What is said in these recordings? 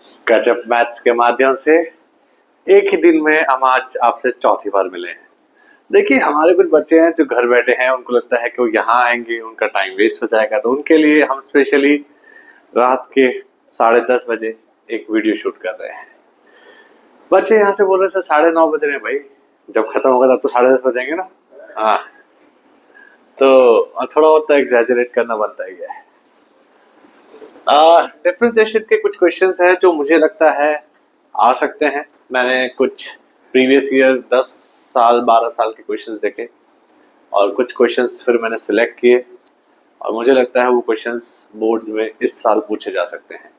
गजब मैथ्स के माध्यम से एक ही दिन में हम आज आपसे चौथी बार मिले हैं। देखिए, हमारे कुछ बच्चे हैं जो घर बैठे हैं, उनको लगता है कि वो यहाँ आएंगे उनका टाइम वेस्ट हो जाएगा, तो उनके लिए हम स्पेशली रात के 10:30 बजे एक वीडियो शूट कर रहे हैं। बच्चे यहाँ से बोल रहे थे 9:30 बज रहे हैं भाई, जब खत्म होगा तब तो 10:30 बजेंगे ना। हाँ, तो थोड़ा बहुत एग्जैजरेट करना बनता ही है। डिफरेंशिएशन के कुछ क्वेश्चंस हैं जो मुझे लगता है आ सकते हैं। मैंने कुछ प्रीवियस ईयर 10 साल 12 साल के क्वेश्चंस देखे और कुछ क्वेश्चंस फिर मैंने सिलेक्ट किए और मुझे लगता है वो क्वेश्चंस बोर्ड्स में इस साल पूछे जा सकते हैं।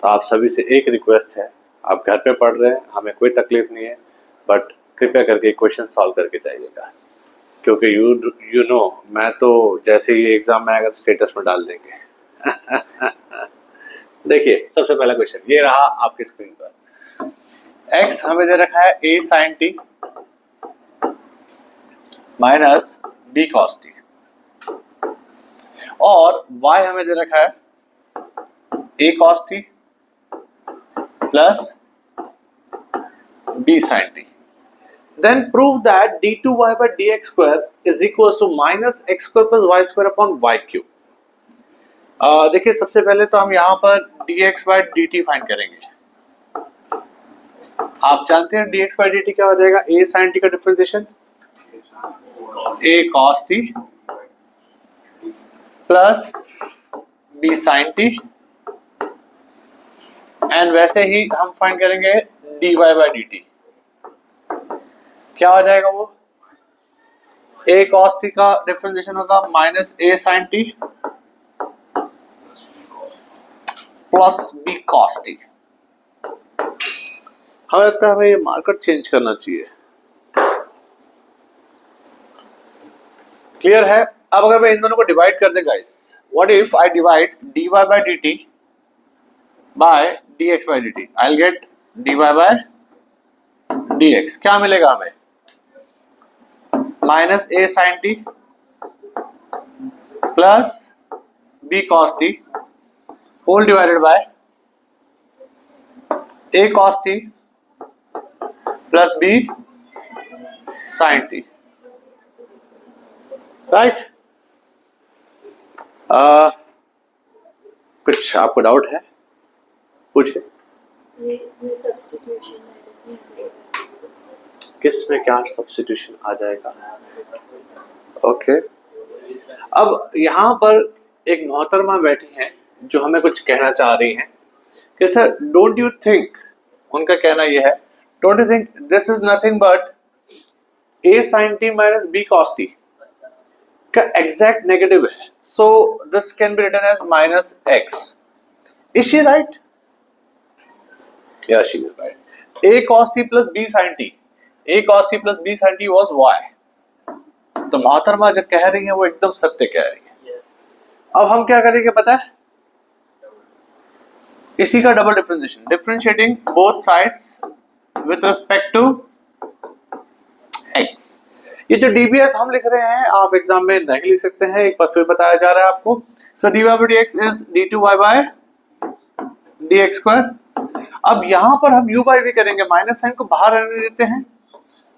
तो आप सभी से एक रिक्वेस्ट है, आप घर पे पढ़ रहे हैं, हमें कोई तकलीफ नहीं है, बट कृपया करके क्वेश्चन सॉल्व करके जाइएगा, क्योंकि यू नो मैं तो जैसे ही एग्जाम में आएगा स्टेटस में डाल देंगे। देखिए, सबसे पहला क्वेश्चन ये रहा आपकी स्क्रीन पर। x हमें दे रखा है a sin t minus b cos t और y हमें दे रखा है a cos t plus b sin t। Then prove that d2y by dx square is equals to minus x square plus y square upon y cube। देखिए, सबसे पहले तो हम यहाँ पर dx by dt फाइंड करेंगे। आप जानते हैं dx by dt क्या हो जाएगा? a sin t का differentiation a cos t plus b sin t and वैसे ही हम फाइंड करेंगे dy by dt। क्या हो जाएगा वो? a cos t का डिफरेंशिएशन होगा minus a sin t plus b cos t। हमें लगता है हमें ये मार्कर चेंज करना चाहिए। क्लियर है? अब अगर मैं इन दोनों को डिवाइड कर दे guys, what if I divide dy by dt by dx by dt, I will get dy by dx। क्या मिलेगा हमें? Minus a sin t plus b cos t whole divided by a cos t plus b sin t। Right? कुछ आपको doubt है? पूछिए। इसमें substitution किस में क्या सब्स्टिट्यूशन आ जाएगा? ओके, अब यहाँ पर एक मोहतरमा बैठी हैं जो हमें कुछ कहना चाह रही हैं कि सर डोंट यू थिंक, उनका कहना यह है, don't you think this is nothing but a sin t minus b cos t का एग्जैक्ट नेगेटिव है, so this can be written as minus x। Is she right? Yes, she is right. a cos t plus b sin t, a cos t plus b sin t was y। तो मोहतरमा जो कह रही है वो एकदम सत्य कह रही है। अब हम क्या करेंगे पता है? इसी का double differentiation, differentiating both sides with respect to x। ये जो dbs हम लिख रहे हैं आप एग्जाम में नहीं लिख सकते हैं, एक बार फिर बताया जा रहा है आपको। सो dy by dx is d2y by dx square. अब यहां पर हम u by v करेंगे, माइनस साइन को बाहर रहने देते हैं,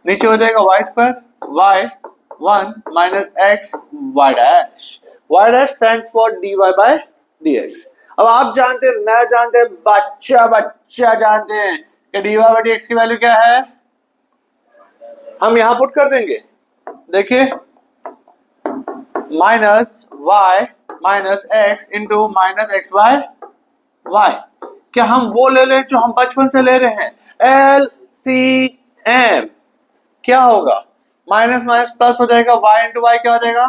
नीचे हो जाएगा y square y1 minus x y dash stands for dy by dx। अब आप जानते हैं, मैं जानते हैं, बच्चा जानते हैं कि dy by dx की वैल्यू क्या है। हम यहां पुट कर देंगे, देखिए minus y minus x into minus x by y। क्या हम वो ले लें जो हम बचपन से ले रहे हैं, LCM। क्या होगा? माइनस माइनस प्लस हो जाएगा, y इंटू वाई क्या हो जाएगा?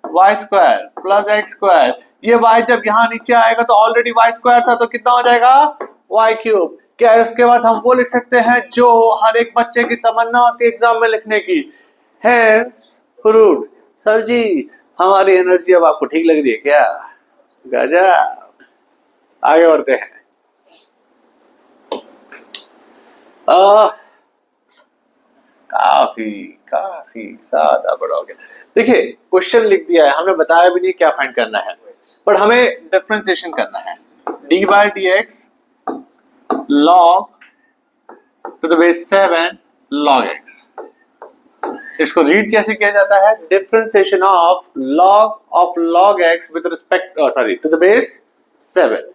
y square plus x square. ये y जब यहाँ नीचे आएगा तो ऑलरेडी y स्क्वायर था, तो कितना हो जाएगा? y cube. क्या इसके बाद हम वो लिख सकते हैं जो हर एक बच्चे की तमन्ना होती है एग्जाम में लिखने की, हेंस प्रूव्ड। सर जी, हमारी एनर्जी अब आपको ठीक लग रही है क्या? गजब। आगे बढ़ते हैं। काफी ज्यादा बड़ा हो गया। देखिए, क्वेश्चन लिख दिया है, हमने बताया भी नहीं क्या फाइंड करना है, पर हमें डिफरेंशिएशन करना है। D by d x log to the base 7 log x। इसको रीड कैसे किया जाता है? Differentiation of log x with respect to the base 7।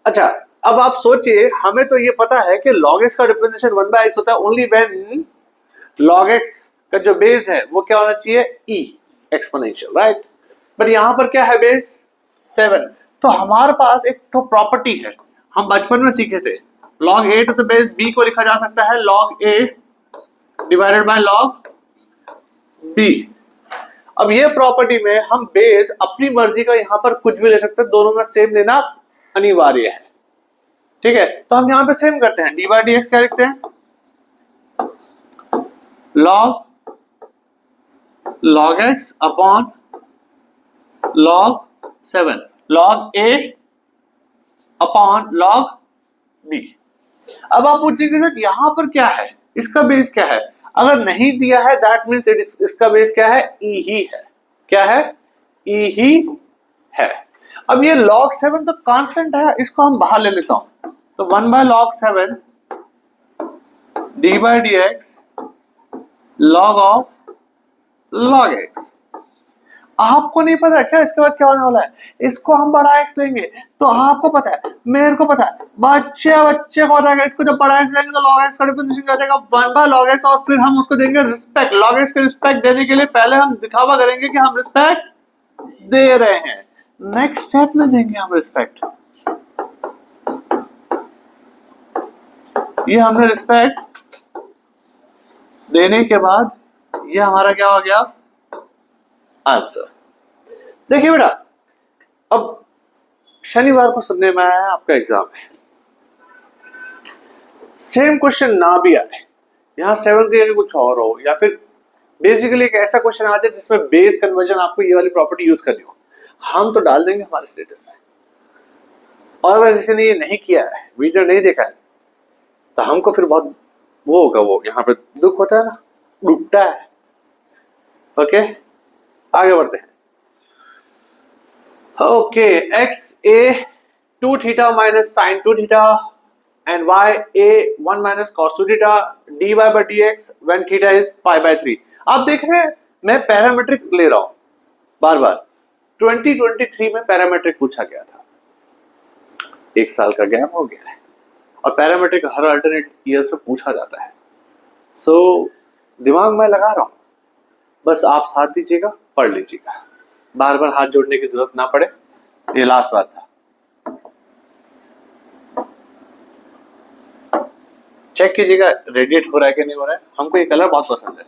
अच्छा, अब आप सोचिए, हमें तो ये पता है कि log x का डिफरेंशिएशन 1/x होता है ओनली व्हेन log x का जो बेस है वो क्या होना चाहिए? e exponential, right? बट यहां पर क्या है? बेस 7। तो हमारे पास एक तो प्रॉपर्टी है, हम बचपन में सीखे थे, log a to the base b को लिखा जा सकता है log a divided by log b। अब ये प्रॉपर्टी में हम बेस अपनी मर्जी का यहां पर कुछ भी ले सकते हैं, दोनों में सेम लेना अनिवार्य है, ठीक है? तो हम यहां पे सेम करते हैं, dy dx क्या लिखते हैं? log x upon log 7, log a upon log b। अब आप पूछेंगे सर यहां पर क्या है, इसका बेस क्या है? अगर नहीं दिया है दैट मीन्स इसका बेस क्या है? e ही है। क्या है? e ही है। अब ये log 7 तो कांस्टेंट है, इसको हम बाहर ले लेता हूं, तो 1/log 7 dy dx log of log x। आपको नहीं पता क्या इसके बाद क्या होने वाला है? इसको हम बड़ा x लेंगे, तो आपको पता है, मेरे को पता है, बच्चे को पता है, इसको जब बड़ा x लेंगे तो log x का डिफरेंशिएशन क्या हो जाएगा? 1/log x, और फिर हम उसको देंगे रिस्पेक्ट। log x के रिस्पेक्ट देने के लिए पहले हम दिखावा करेंगे कि हम रिस्पेक्ट दे रहे हैं, नेक्स्ट स्टेप में देंगे हम रिस्पेक्ट। ये हमने रिस्पेक्ट देने के बाद ये हमारा क्या हो गया? आंसर। देखिए बेटा, अब शनिवार को सुनने में आया आपका एग्जाम है, सेम क्वेश्चन ना भी आए, यहां 7th ग्रेड कुछ और हो, या फिर बेसिकली एक ऐसा क्वेश्चन आ जाए जिसमें बेस कन्वर्जन आपको ये वाली प्रॉपर्टी यूज करनी हो, हम तो डाल देंगे हमारे स्टेटस में। और अगर किसी ने ये नहीं किया है, वीडियो नहीं देखा है, तो हमको फिर बहुत वो होगा, वो यहाँ पे दुख होता है ना, डूबता है। ओके, आगे बढ़ते हैं। Okay, x a 2 theta minus sine 2 theta and y a 1 minus cos 2 theta dy by dx when theta is π/3। आप देख रहे हैं मैं पैरामीट्रिक ले रहा हूं बार बार। 2023 में पैरामीट्रिक पूछा गया था, एक साल का गैप हो गया है, और पैरामीट्रिक हर अल्टरनेट ईयर्स में पूछा जाता है। सो दिमाग में लगा रहा हूं, बस आप साथ दीजिएगा, पढ़ लीजिएगा, बार बार हाथ जोड़ने की जरूरत ना पड़े। ये लास्ट बार था, चेक कीजिएगा रेडिएट हो रहा है कि नहीं हो रहा है। हमको ये कलर बहुत पसंद है।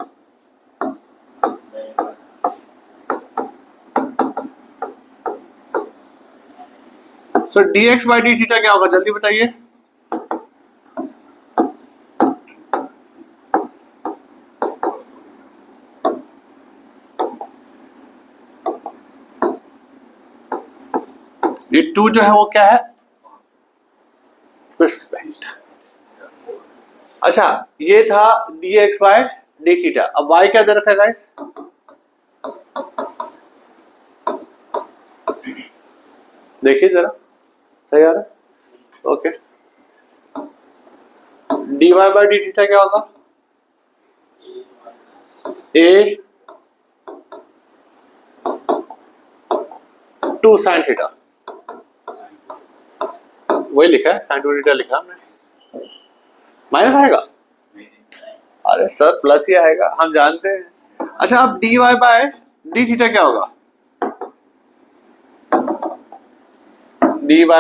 सो dx by d थीटा क्या होगा, जल्दी बताइए। ये 2 जो है वो क्या है? रिस्पेक्ट। अच्छा, ये था dx by d थीटा। अब y क्या दे रखा है गाइस? देखिए जरा, सही आ रहा है? Okay, dy by d theta क्या होगा? a 2 sin थीटा, वही लिखा है, sin 2 थीटा लिखा हमने। माइनस आएगा? अरे सर प्लस ही आएगा, हम जानते हैं। अच्छा, अब dy by d थीटा क्या होगा? dy by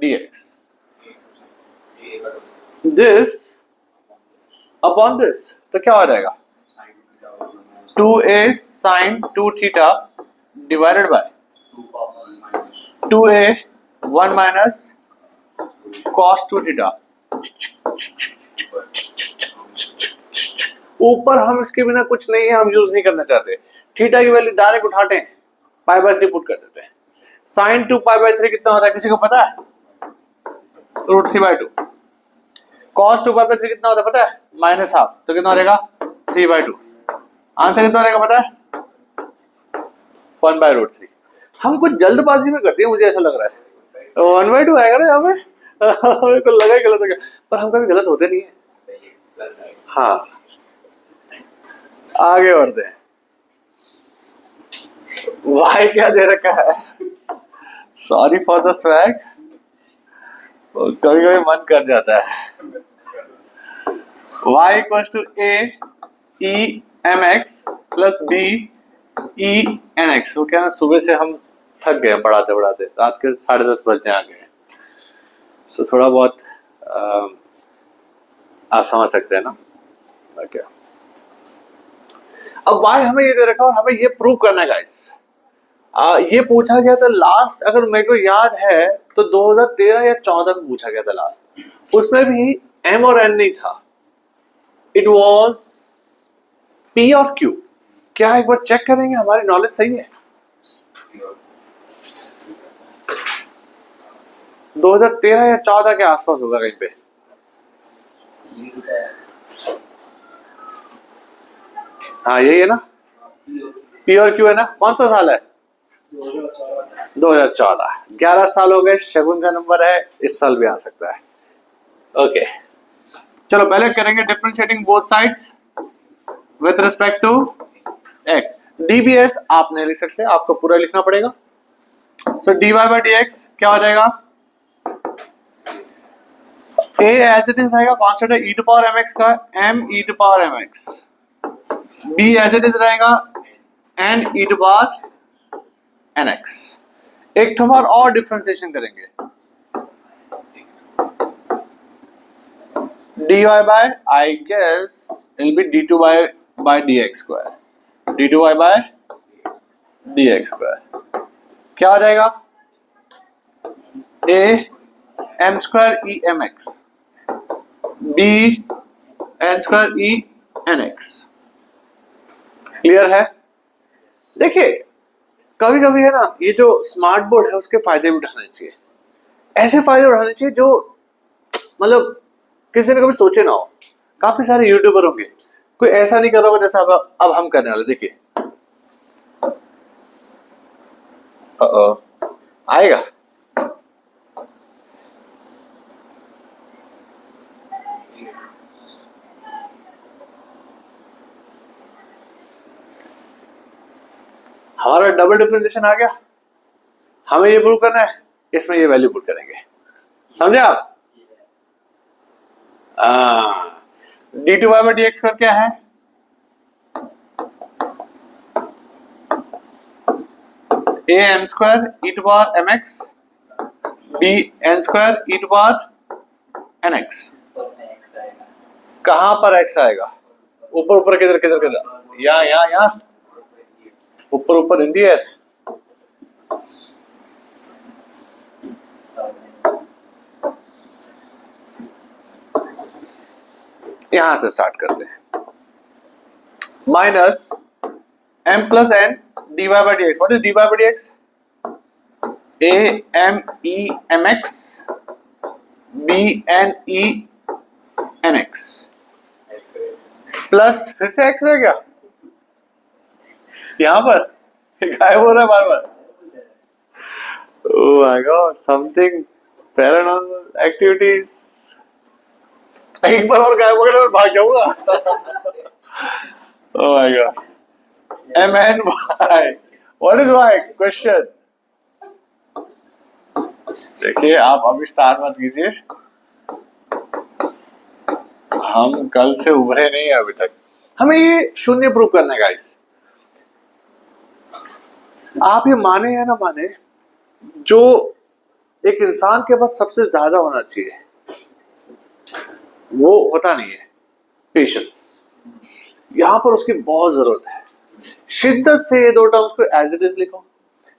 dx, this upon this, तो क्या हो जाएगा? 2a sin 2 theta divided by 2a 1 minus cos 2 theta. ऊपर हम इसके बिना कुछ नहीं है, हम यूज नहीं करना चाहते। थीटा की वैल्यू डायरेक्ट उठाते हैं, π/3 पुट कर देते हैं। sin 2 π/3 कितना होता है, किसी को पता है? √3/2। cos 2 π/3 कितना होता है पता है? -½ तो कितना हो जाएगा? 3/2। आंसर कितना रहेगा पता है? 1/√3। हम कुछ जल्दबाजी में करते हैं, मुझे ऐसा लग रहा है। 1/2 आएगा ना यहाँ पे, मेरे को लगा ही गलत हो गया, पर हम कभी गलत होते नहीं है। हाँ, आगे बढ़ते हैं। वाई क्या दे रखा है, सॉरी फॉर द स्वैग, कभी कभी मन कर जाता है। y equal to a e mx plus b e nx। वो क्या ना, सुबह से हम थक गए पढ़ाते पढ़ाते, रात के 10:30 बजने आ गए, तो थोड़ा बहुत आप समझ सकते हैं ना क्या। अब y हमें ये दे रखा और हमें ये प्रूव करना है गाइस। ये पूछा गया था लास्ट, अगर मेरे को याद है तो 2013 या 14 में पूछा गया था लास्ट, उसमें भी m और n नहीं था, इट वॉज p और q। क्या एक बार चेक करेंगे हमारी नॉलेज सही है? 2013 या 14 के आसपास होगा कहीं पे। हाँ यही है ना, p और q है ना। कौन सा साल है? 2014। 11 साल हो गए, शगुन का नंबर है, इस साल भी आ सकता है। ओके चलो पहले करेंगे differentiating both sides with respect to x। dbs आप नहीं लिख सकते, आपको पूरा लिखना पड़ेगा। सो dy by dx क्या हो जाएगा? a एज इट इज रहेगा, कांस्टेंट है e टू पावर mx का, m e to power mx। b as it is रहेगा n e to power nx। एक तो बार और डिफरेंशिएशन करेंगे, dy by I guess it will be d2 by dx square, d2 by dx square क्या हो जाएगा? a m square e mx, b n square e nx। Clear है? देखिए कभी कभी है ना, ये जो स्मार्ट बोर्ड है उसके फायदे भी उठाने चाहिए, ऐसे फायदे उठाने चाहिए जो मतलब किसी ने कभी सोचे ना हो। काफी सारे यूट्यूबर होंगे, कोई ऐसा नहीं कर रहा होगा जैसा अब हम करने वाले। देखिए आएगा हमारा डबल डिफरेंशिएशन आ गया, हमें ये प्रूव करना है, इसमें ये वैल्यू पुट करेंगे, समझे आप? d2 by dx स्क्वायर क्या है? a m square e to power mx, b n square e to power nx। कहां पर x आएगा? ऊपर ऊपर किधर किधर किधर? यहाँ यहाँ यहाँ, ऊपर ऊपर इन दी एयर। यहां से स्टार्ट करते हैं, minus m plus n dy by dx। What is dy by dx? a m e mx b n e nx plus फिर से x रह गया यहां पर, गायब हो रहा है बार बार। Oh my God, something paranormal activities. एक बार और गायब हो गया और भाग जाऊंगा। Oh my God, mn y, what is y? Question. देखिए आप अभी स्टार्ट मत कीजिए, हम कल से उभरे नहीं है अभी तक, हमें ये शून्य प्रूव करना है गाइस। आप ये माने या ना माने, जो एक इंसान के पास सबसे ज्यादा होना चाहिए वो होता नहीं है पेशेंस। यहां पर उसकी बहुत जरूरत है। शिद्दत से ये दो टर्म्स को एज इट इज लिखो,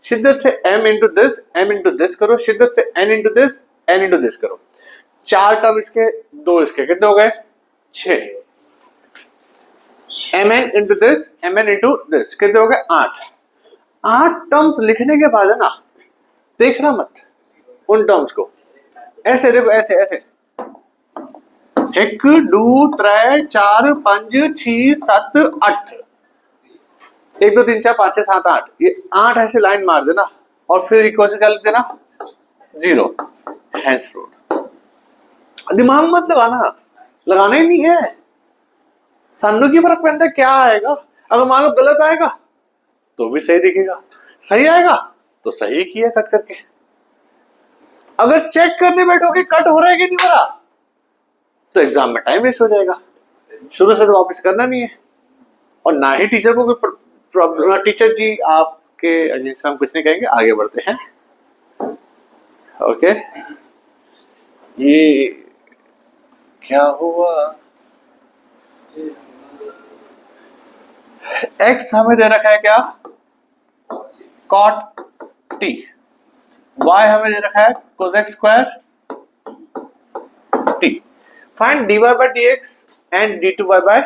शिद्दत से m इंटू दिस करो, शिद्दत से n इंटू दिस करो। 4 टर्म इसके, 2 इसके, कितने हो गए? 6। mn इंटू दिस कितने हो गए? 8। 8 टर्म्स लिखने के बाद है ना, देखना मत उन टर्म्स को, ऐसे देखो, ऐसे ऐसे 1 2 3 4 5 6 7 8, 1 2 3 4 5 6 7 8, ये 8 ऐसे लाइन मार देना और फिर इक्वल से क्या लिख देना? 0। Hence root. दिमाग मत लगाना, लगाना ही नहीं है। सानू की फर्क पड़ता है क्या आएगा। अगर मान लो गलत आएगा तो भी सही दिखेगा, सही आएगा तो सही किया कट करके। अगर चेक करने बैठोगे कट हो रहा है कि नहीं हो रहा तो एग्जाम में टाइम वेस्ट हो जाएगा। शुरू से तो वापस करना नहीं है, और ना ही टीचर को कोई प्रॉब्लम। टीचर जी आपके अगेंस्ट हम कुछ नहीं कहेंगे, आगे बढ़ते हैं। ओके, ये क्या हुआ? x हमें दे रखा है क्या? cot t। y हमें दे रखा है cosec square t। Find dy by dx and d2y by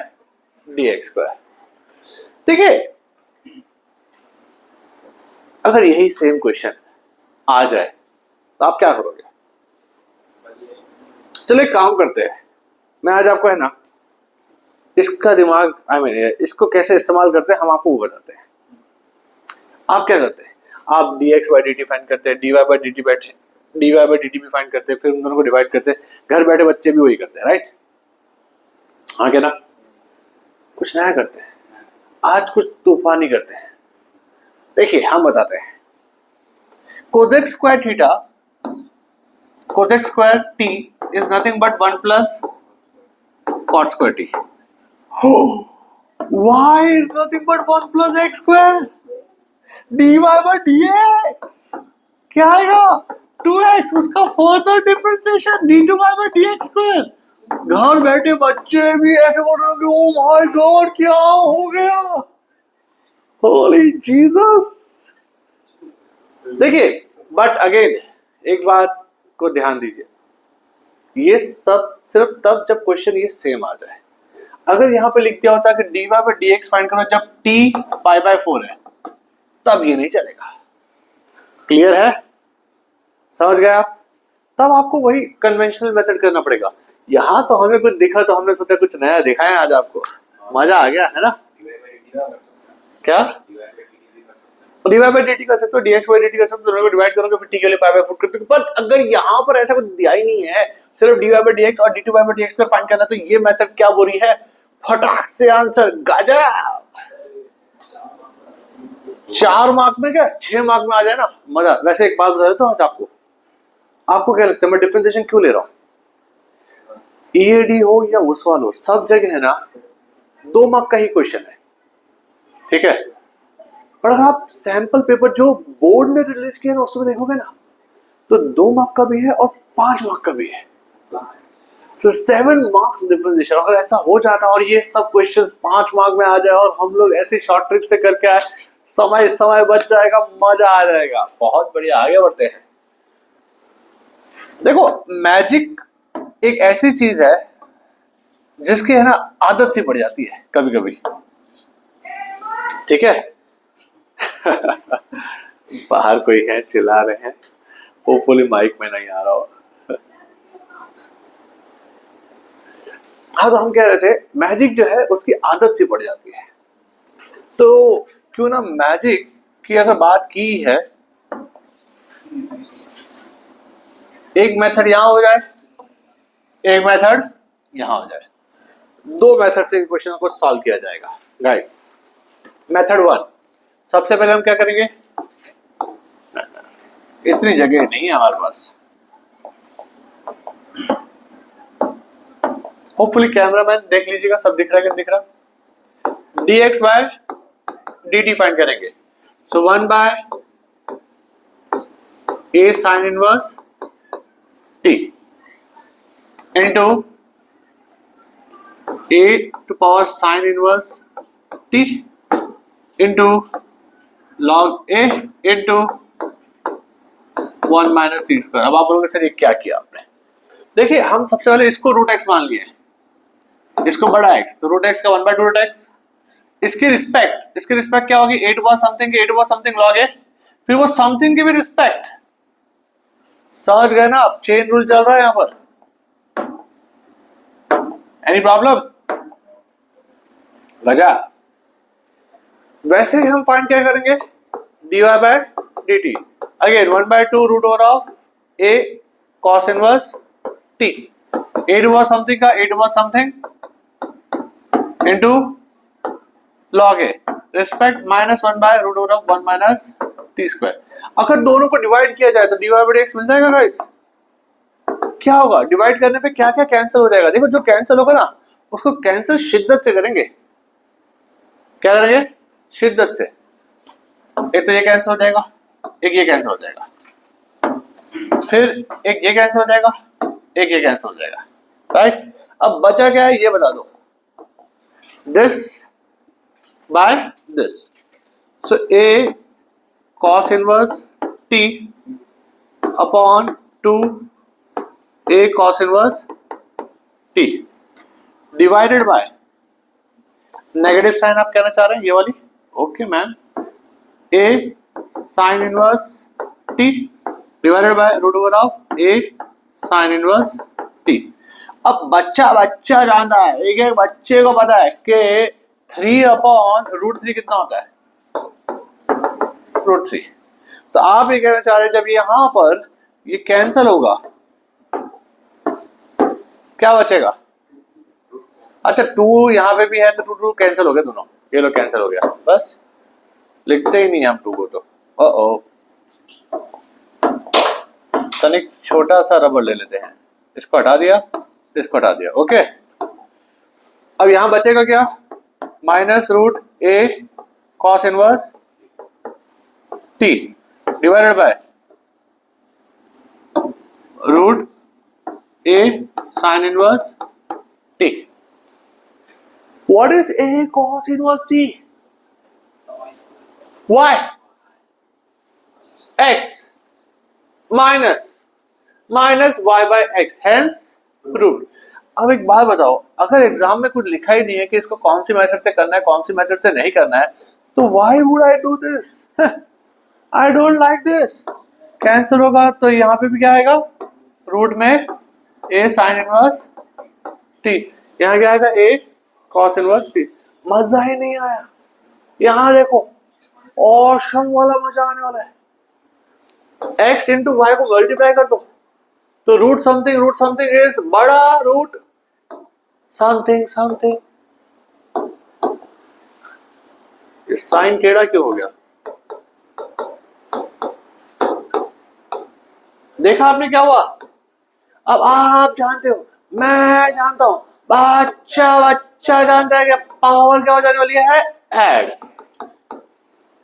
dx square. ठीक है, अगर यही सेम क्वेश्चन आ जाए तो आप क्या करोगे? चलो एक काम करते हैं, मैं आज आपको है ना इसका दिमाग इसको कैसे इस्तेमाल करते हैं हम आपको वो बताते हैं। आप क्या करते हैं? आप dx by dt फाइंड करते हैं, dy by dt भी फाइंड करते हैं, फिर उन दोनों को डिवाइड करते हैं। घर बैठे बच्चे भी वही करते हैं, राइट? हाँ क्या ना? कुछ नया करते हैं, आज कुछ तूफानी करते हैं। देखिए हम बताते हैं, cosec square theta, cosec square t is nothing but 1 plus cot square t. Y is nothing but 1 plus x square dy by dx। क्या आएगा? 2x, उसका further differentiation d2y by dx square. घर बैठे बच्चे भी ऐसे बोल रहे हो, ओ माय गॉड क्या हो गया, होली जीसस। देखिए बट अगेन एक बात को ध्यान दीजिए, ये सब सिर्फ तब जब क्वेश्चन ये सेम आ जाए। अगर यहाँ पे लिख दिया होता कि dy by dx फाइंड करो जब t पाई बाय 4 है, तब ये नहीं चलेगा। क्लियर है? समझ गए आप? तब आपको वही कन्वेंशनल मेथड करना पड़ेगा। यहाँ तो हमें कुछ दिखा तो हमने सोचा कुछ नया दिखाएं आज आपको, मजा आ गया है ना? क्या dy by dt कर सकते हो, dx by dt कर सकते हो, दोनों को डिवाइड करोगे फिर t के लिए पाई बाय 4 करते हो। बट अगर यहाँ पर ऐसा कुछ दिया ही नहीं है, सिर्फ dy by dx और d2y by dx पर फाइंड करना, तो ये मेथड क्या बोली है? फटाक से आंसर गजब। 4 मार्क में क्या 6 मार्क में आ जाए ना, मजा। वैसे एक बात बता देता हूँ आपको क्या लगता है मैं डिफरेंशिएशन क्यों ले रहा हूँ? EAD हो या उस वाला हो, सब जगह है ना 2 मार्क का ही क्वेश्चन है, ठीक है? पर अगर आप सैंपल पेपर जो बोर्ड में रिलीज किया ना उसमें देखोगे ना, तो 2 मार्क का भी है और 5 मार्क का भी है। तो 7 मार्क्स डिफरेंशिएशन। अगर ऐसा हो जाता और ये सब क्वेश्चंस 5 मार्क में आ जाए और हम लोग ऐसी शॉर्ट ट्रिक से करके आए, समय बच जाएगा, मजा आ जाएगा। बहुत बढ़िया, आगे बढ़ते हैं। देखो मैजिक एक ऐसी चीज है जिसकी है ना आदत सी पड़ जाती है कभी कभी, ठीक है? बाहर कोई है चिल्ला रहे हैं, होपफुली माइक में नहीं आ रहा हो। हाँ, तो हम कह रहे थे मैजिक जो है उसकी आदत सी पड़ जाती है। तो क्यों ना मैजिक की अगर बात की है, एक मेथड यहां हो जाए, एक मेथड यहां हो जाए, 2 मेथड से क्वेश्चन को सॉल्व किया जाएगा। गाइस मेथड 1, सबसे पहले हम क्या करेंगे, इतनी जगह नहीं है हमारे पास, होपफुली कैमरामैन देख लीजिएगा सब दिख रहा है कि नहीं दिख रहा। dx बाय dt फाइंड करेंगे, so 1 by a sine inverse t into a to power sine inverse t into log a into 1 minus t square. अब आप बोलोगे सर ये क्या किया आपने? देखिए हम सबसे पहले इसको रूट x मान लिए, इसको बड़ा x, तो रूट x का 1 बाय 2 रूट x। इसकी रिस्पेक्ट क्या होगी? 8 was something log a, फिर वो समथिंग की भी रिस्पेक्ट। समझ गए ना आप? चेन रूल चल रहा है यहां पर। Any problem? वजह वैसे ही हम फाइंड क्या करेंगे, dy by dt again 1 by 2 root over of a cos inverse t a to power something का a to power something into log a respect -1/√1 minus t square. अगर दोनों को डिवाइड किया जाए तो dy/dx मिल जाएगा गाइस। क्या होगा डिवाइड करने पे क्या क्या कैंसिल हो जाएगा? देखो जो कैंसिल होगा ना उसको कैंसिल शिद्दत से करेंगे। क्या करेंगे? शिद्दत से। एक तो ये कैंसिल हो जाएगा, एक ये कैंसिल हो जाएगा, फिर एक ये कैंसिल हो जाएगा, एक ये कैंसिल हो जाएगा, राइट। अब बचा क्या है ये बता दो। This by this, so a cos inverse t upon 2 a cos inverse t divided by negative sine आप कहना चाह रहे हैं ये वाली, okay ma'am, a sin inverse t divided by √1 of a sin inverse t। अब बच्चा जानता है, एक बच्चे को पता है कि 3 अपॉन √3 कितना होता है? √3। तो आप ये कहना चाह रहे हैं जब यहां पर ये कैंसिल होगा क्या बचेगा? अच्छा 2 यहां पे भी है तो 2 कैंसिल हो गया दोनों, ये लो कैंसिल हो गया, बस लिखते ही नहीं हम 2 को तो। ओ तनिक छोटा सा रबड़ ले लेते हैं, इसको हटा दिया, इसको हटा दिया, ओके। अब यहां बचेगा क्या? -√a cos inverse t divided by √a sin inverse t। What is a cos inverse t? Y x minus y by x, hence root। अब एक बात बताओ, अगर एग्जाम में कुछ लिखा ही नहीं है कि इसको कौन सी मेथड से करना है कौन सी मेथड से नहीं करना है, तो why would I do this? I don't like this। Cancel होगा तो यहाँ पे भी क्या आएगा? रूट में a sin इनवर्स t, यहाँ क्या आएगा? a cos inverse t। मजा ही नहीं आया। यहाँ देखो ऑसम वाला मजा आने वाला है। x इंटू वाई को मल्टीप्लाई कर दो तो रूट समथिंग इज बड़ा रूट समथिंग। इस साइन टेढ़ा क्यों हो गया? देखा आपने क्या हुआ? अब आप जानते हो, मैं जानता हूं, बच्चा जानता है कि पावर क्या हो जाने वाली है? ऐड।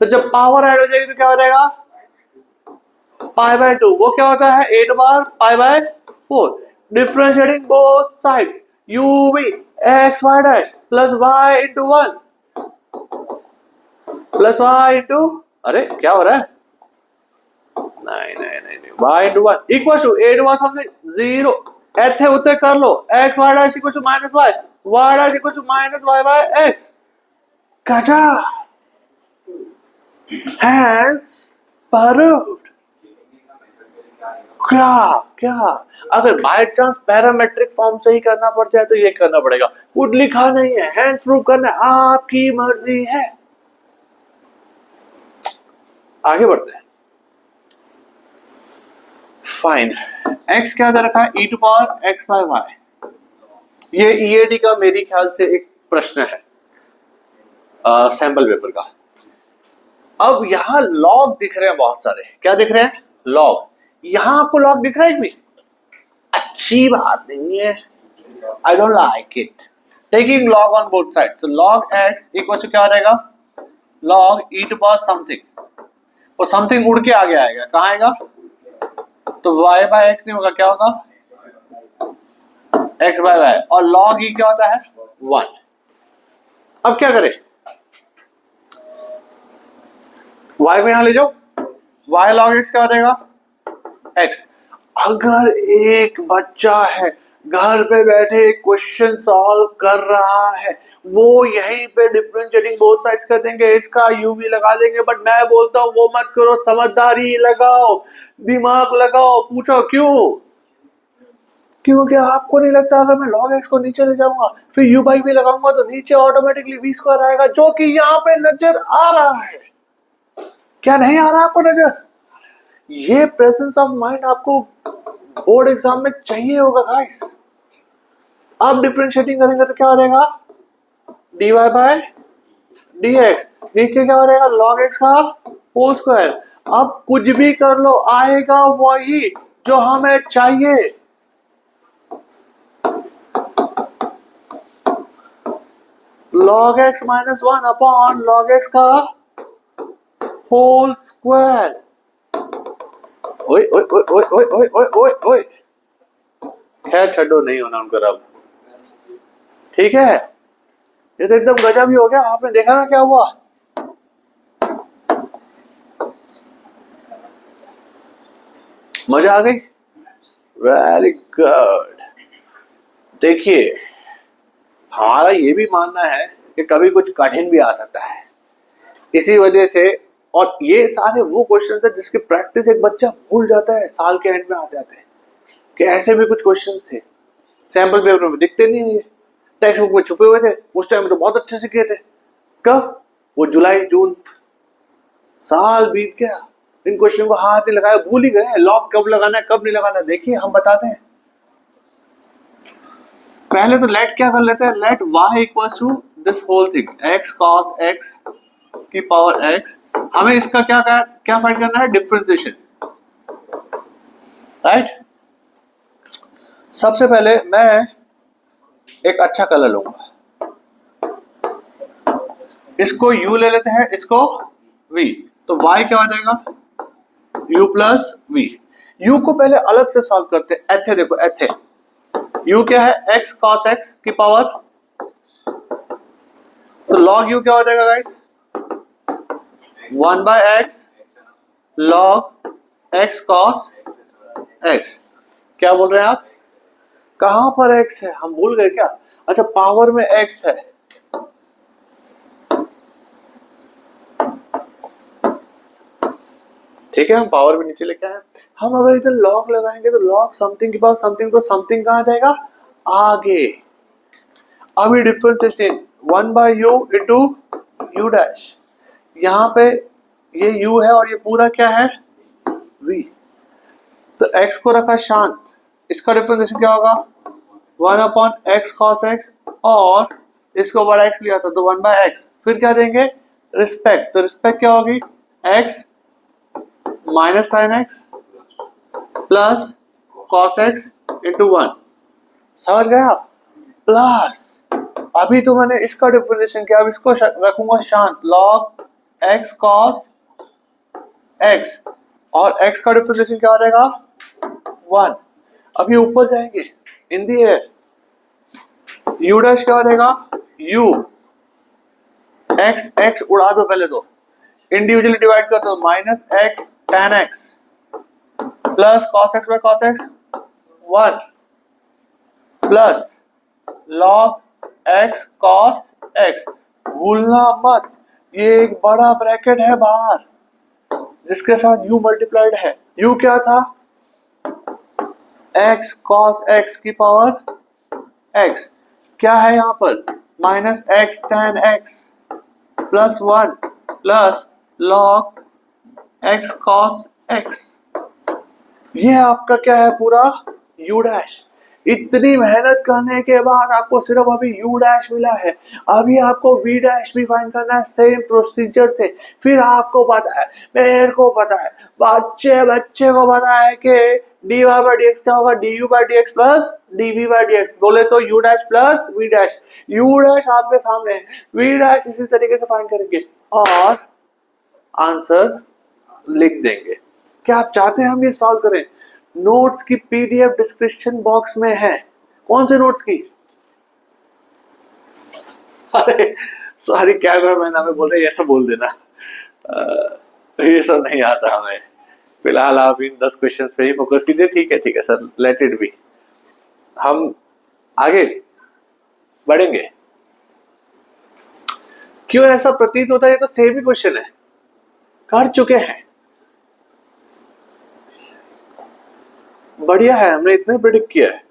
तो जब पावर ऐड हो जाएगी तो क्या हो जाएगा? π/2। वो क्या होता है? 8 बार π/4। Differentiating both sides uv x y dash plus y into 1 plus y into, अरे क्या हो रहा है? नहीं, y इंटू 1 इक्वल टू 8 बार हमने 0 ऐथे उते कर लो, x y dash equal to minus y dash equal to minus y by x। काचा हैंस प्रूव्ड। क्या अगर बाय चांस पैरामेट्रिक फॉर्म से ही करना पड़ जाए तो ये करना पड़ेगा, कुछ लिखा नहीं है, हैंस प्रूव करना है, आपकी मर्जी है। आगे बढ़ते हैं। फाइन, x क्या दे रखा है? e to power x by y। ये EAD का मेरी ख्याल से एक प्रश्न है सैंपल पेपर का। अब यहां लॉग दिख रहे हैं बहुत सारे, क्या दिख रहे हैं? लॉग। यहां आपको लॉग दिख रहा है भी? अच्छी बात नहीं है, I don't like it. Taking log on both side, so log x equal to क्या रहेगा? Log e to power something, वो समथिंग उड़ के आगे आएगा, कहां आएगा? तो y बाय x नहीं होगा, क्या होगा? x by y। और log e क्या होता है? 1। अब क्या करें? y को यहां ले जाओ, y log x क्या रहेगा? x। अगर एक बच्चा है घर पे बैठे क्वेश्चन सॉल्व कर रहा है, वो यहीं पे डिफरेंशिएटिंग बोथ साइड्स कर देंगे, इसका यूवी लगा देंगे, बट मैं बोलता हूं वो मत करो, समझदारी लगाओ, दिमाग लगाओ। पूछो क्यों? क्योंकि आपको नहीं लगता अगर मैं log x को नीचे ले जाऊंगा फिर u बाई v लगाऊंगा तो नीचे ऑटोमेटिकली v स्क्वायर आएगा, जो कि यहाँ पे नजर आ रहा है। क्या नहीं आ रहा आपको नजर? ये प्रेजेंस ऑफ माइंड आपको बोर्ड एग्जाम में चाहिए होगा गाइस। अब डिफरेंशिएटिंग करेंगे तो क्या हो जाएगा, dy बाय dx, नीचे क्या हो जाएगा log x का होल स्क्वायर। अब कुछ भी कर लो आएगा वही जो हमें चाहिए। log x minus 1 upon log x का होल स्क्वायर। ओए ओए ओए ओए ओए ओए ओए ओए ओए, खैर छड्डो, नहीं होना उनका अब, ठीक है। ये तो एकदम गजब ही हो गया, आपने देखा ना क्या हुआ। मजा आ गई, वेरी गुड। देखिए हमारा ये भी मानना है कि कभी कुछ कठिन भी आ सकता है, इसी वजह से, और ये सारे वो क्वेश्चन है जिसकी प्रैक्टिस एक बच्चा भूल जाता है, साल के एंड में आते आते कि ऐसे भी कुछ क्वेश्चन थे, सैंपल पेपर में दिखते नहीं है, ये टेक्स्ट बुक में छुपे हुए थे, उस टाइम तो बहुत अच्छे से किए थे। कब, वो जुलाई जून, साल बीत गया, इन क्वेश्चन को हाथ नहीं लगाया, भूल ही गए लॉक कब लगाना है कब नहीं लगाना। देखिए हम बताते हैं, पहले तो लेट क्या कर लेते हैं, let y equals to this whole thing x cos x की पावर x। हमें इसका क्या फाइंड करना है, डिफरेंशिएशन, राइट। सबसे पहले मैं एक अच्छा कलर लूंगा, इसको u ले लेते हैं, इसको v, तो y क्या हो जाएगा u प्लस v। u को पहले अलग से सॉल्व करते हैं, एथे देखो एथे, u क्या है x cos x की पावर, तो log u क्या हो जाएगा guys, 1 by x log x cos x। क्या बोल रहे हैं आप, कहां पर x है, हम भूल गए क्या, अच्छा पावर में x है, ठीक है, हम पावर में नीचे लेके आए। हम अगर इधर लॉग लगाएंगे तो लॉग समथिंग की पावर समथिंग, तो समथिंग कहां जाएगा, आगे। अभी differentiation 1 by u into u dash, यहां पे ये u है और ये पूरा क्या है v, तो x को रखा शांत, इसका डिफरेंशिएशन क्या होगा 1 अपॉन x cos x, और इसको बड़ा x लिया था तो 1 बाय x, फिर क्या देंगे रिस्पेक्ट, तो रिस्पेक्ट क्या होगी x minus sine x plus cos x into 1, समझ गए आप, प्लस अभी तो मैंने इसका डिफरेंशिएशन किया, अब इसको रखूंगा शांत, log x cos x, और x का डिफरेंशिएशन क्या हो जाएगा 1। अभी ऊपर जाएंगे इन दी एयर, u डैश क्या हो जाएगा u, x x उड़ा दो पहले, तो इंडिविजुअली डिवाइड कर दो, minus x tan x plus cos x by cos x 1 plus log x cos x, भूलना मत ये एक बड़ा ब्रैकेट है बाहर जिसके साथ u मल्टीप्लाइड है, u क्या था x cos x की पावर x, क्या है यहाँ पर minus x tan x plus 1 plus log x cos x, ये आपका क्या है पूरा u डैश। इतनी मेहनत करने के बाद आपको सिर्फ अभी u डैश मिला है, अभी आपको v डैश भी फाइंड करना है सेम प्रोसीजर से। फिर आपको पता है, मेरे को पता है, बच्चे को पता है कि dy बाई dx क्या होगा, du by dx plus dv by dx, बोले तो u dash plus v dash, u dash आपके सामने है, v डैश इसी तरीके से फाइंड करेंगे और आंसर लिख देंगे। क्या आप चाहते हैं हम ये सॉल्व करें, नोट्स की पीडीएफ डिस्क्रिप्शन बॉक्स में है, कौन से नोट्स की, अरे सॉरी कैमरा मैन हमें बोल रहे ऐसा बोल देना, ये सब नहीं आता हमें, फिलहाल आप इन 10 क्वेश्चंस पे ही फोकस कीजिए, ठीक है सर, लेट इट बी, हम आगे बढ़ेंगे। क्यों ऐसा प्रतीत होता है, ये तो सेम ही क्वेश्चन है, कर चुके हैं, बढ़िया है, हमने इतने प्रेडिक्ट किया है,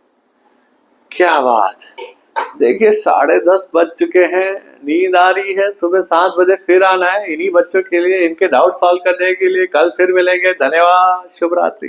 क्या बात। देखिए 10:30 बज चुके हैं, नींद आ रही है, सुबह 7 बजे फिर आना है इन्हीं बच्चों के लिए, इनके डाउट सॉल्व करने के लिए, कल फिर मिलेंगे, धन्यवाद, शुभ रात्रि।